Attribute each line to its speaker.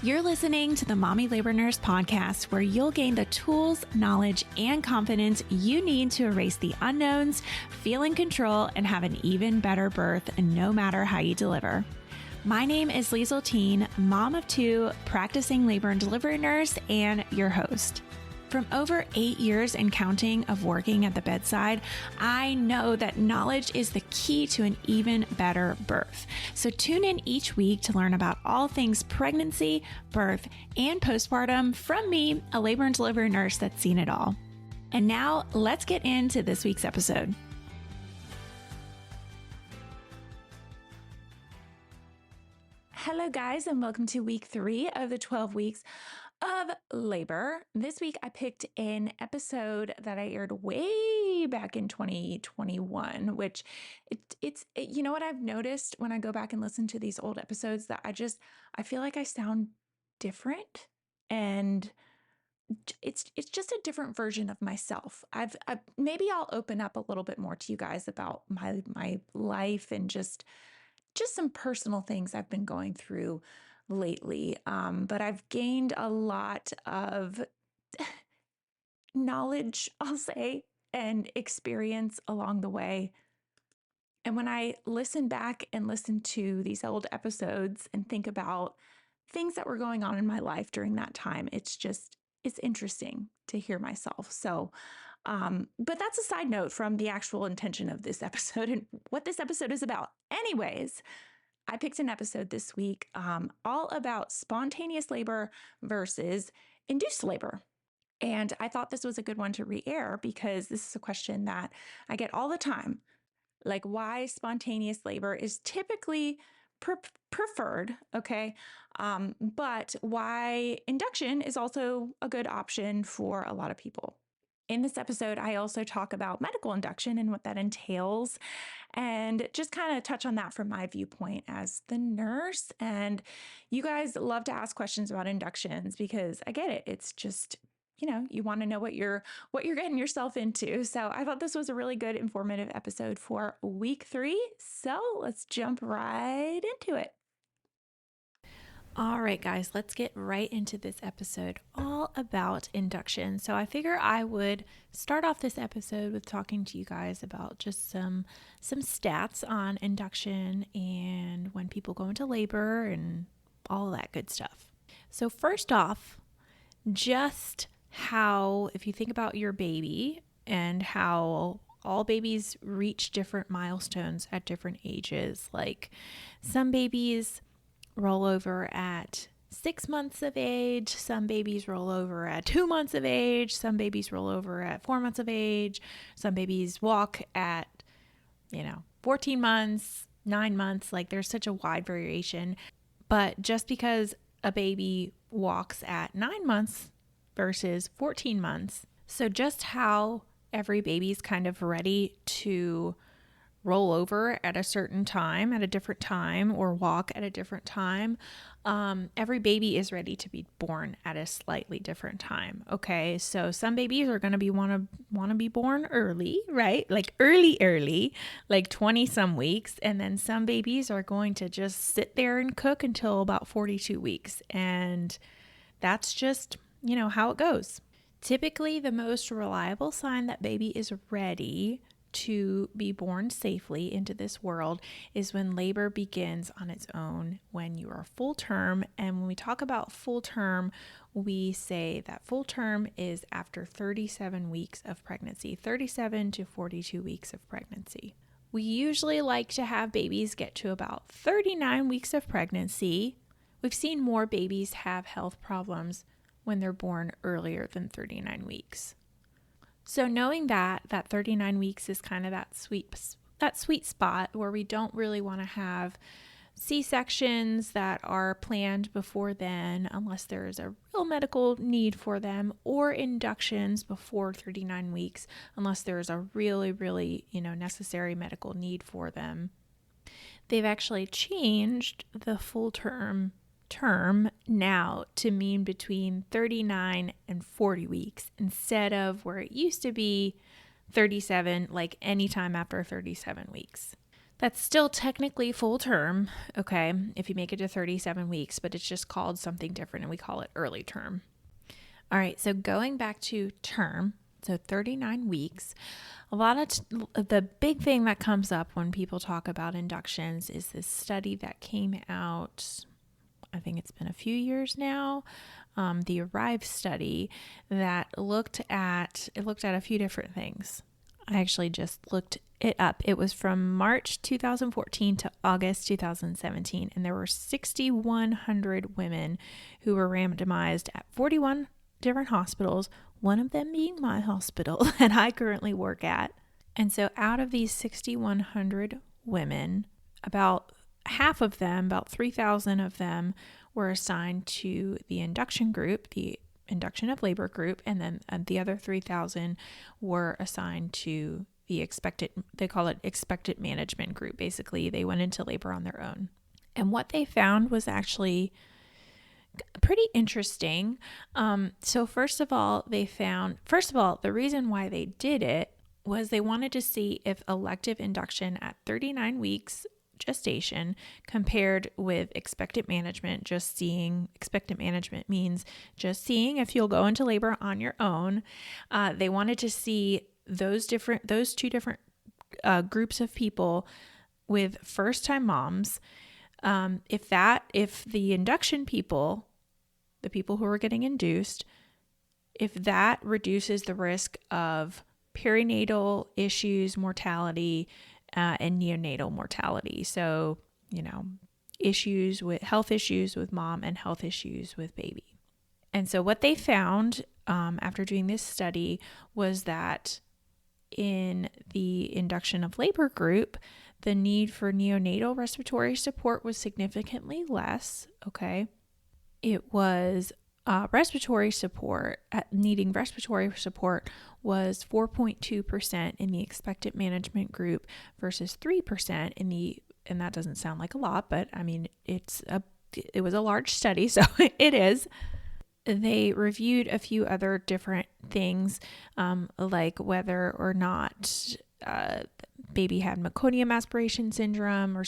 Speaker 1: You're listening to the Mommy Labor Nurse podcast, where you'll gain the tools, knowledge, and confidence you need to erase the unknowns, feel in control, and have an even better birth no matter how you deliver. My name is Liesel, mom of two, practicing labor and delivery nurse, and your host. From over 8 years and counting of working at the bedside, I know that knowledge is the key to an even better birth. So tune in each week to learn about all things pregnancy, birth, and postpartum from me, a labor and delivery nurse that's seen it all. And now let's get into this week's episode. Hello guys, and welcome to week 3 of the 12 weeks of labor. This week I picked an episode that I aired way back in 2021, which it's you know what I've noticed when I go back and listen to these old episodes, that I feel like I sound different, and it's just a different version of myself. Maybe I'll open up a little bit more to you guys about my life and just some personal things I've been going through lately. But I've gained a lot of knowledge, I'll say, and experience along the way. And when I listen back and listen to these old episodes and think about things that were going on in my life during that time, it's interesting to hear myself. So, but that's a side note from the actual intention of this episode and what this episode is about. Anyways, I picked an episode this week all about spontaneous labor versus induced labor. And I thought this was a good one to re-air because this is a question that I get all the time, like why spontaneous labor is typically preferred, okay? But why induction is also a good option for a lot of people. In this episode, I also talk about medical induction and what that entails, and just kind of touch on that from my viewpoint as the nurse. And you guys love to ask questions about inductions because I get it. It's just, you want to know what you're getting yourself into. So I thought this was a really good, informative episode for week 3. So let's jump right into it. All right, guys, let's get right into this episode all about induction. So I figure I would start off this episode with talking to you guys about just some stats on induction and when people go into labor and all that good stuff. So first off, just how, if you think about your baby and how all babies reach different milestones at different ages, like some babies roll over at 6 months of age. Some babies roll over at 2 months of age. Some babies roll over at 4 months of age. Some babies walk at, 14 months, 9 months. Like there's such a wide variation. But just because a baby walks at 9 months versus 14 months, so just how every baby's kind of ready to roll over at a certain time, at a different time, or walk at a different time. Every baby is ready to be born at a slightly different time. Okay, so some babies are going to want to be born early, right? Like early, like 20 some weeks, and then some babies are going to just sit there and cook until about 42 weeks, and that's just how it goes. Typically, the most reliable sign that baby is ready to be born safely into this world is when labor begins on its own, when you are full term. And when we talk about full term, we say that full term is after 37 weeks of pregnancy, 37 to 42 weeks of pregnancy. We usually like to have babies get to about 39 weeks of pregnancy. We've seen more babies have health problems when they're born earlier than 39 weeks. So knowing that 39 weeks is kind of that sweet spot where we don't really want to have C-sections that are planned before then, unless there's a real medical need for them, or inductions before 39 weeks, unless there's a really, really, necessary medical need for them. They've actually changed the full term now to mean between 39 and 40 weeks instead of where it used to be 37, like anytime after 37 weeks. That's still technically full term, okay, if you make it to 37 weeks, but it's just called something different and we call it early term. All right, so going back to term, so 39 weeks, a lot of the big thing that comes up when people talk about inductions is this study that came out, I think it's been a few years now, the ARRIVE study that looked at a few different things. I actually just looked it up. It was from March 2014 to August 2017, and there were 6,100 women who were randomized at 41 different hospitals, one of them being my hospital that I currently work at. And so out of these 6,100 women, about half of them, about 3,000 of them, were assigned to the induction group, the induction of labor group, and then the other 3,000 were assigned to the they call it expected management group. Basically, they went into labor on their own. And what they found was actually pretty interesting. So first of all, the reason why they did it was they wanted to see if elective induction at 39 weeks gestation compared with expectant management. Expectant management means just seeing if you'll go into labor on your own. They wanted to see those two different groups of people with first-time moms. If the induction people, the people who are getting induced, if that reduces the risk of perinatal issues, mortality, and neonatal mortality. So, health issues with mom and health issues with baby. And so what they found after doing this study was that in the induction of labor group, the need for neonatal respiratory support was significantly less. Okay. It was needing respiratory support was 4.2% in the expectant management group versus 3% and that doesn't sound like a lot, but I mean, it was a large study, so it is. They reviewed a few other different things, like whether or not baby had meconium aspiration syndrome or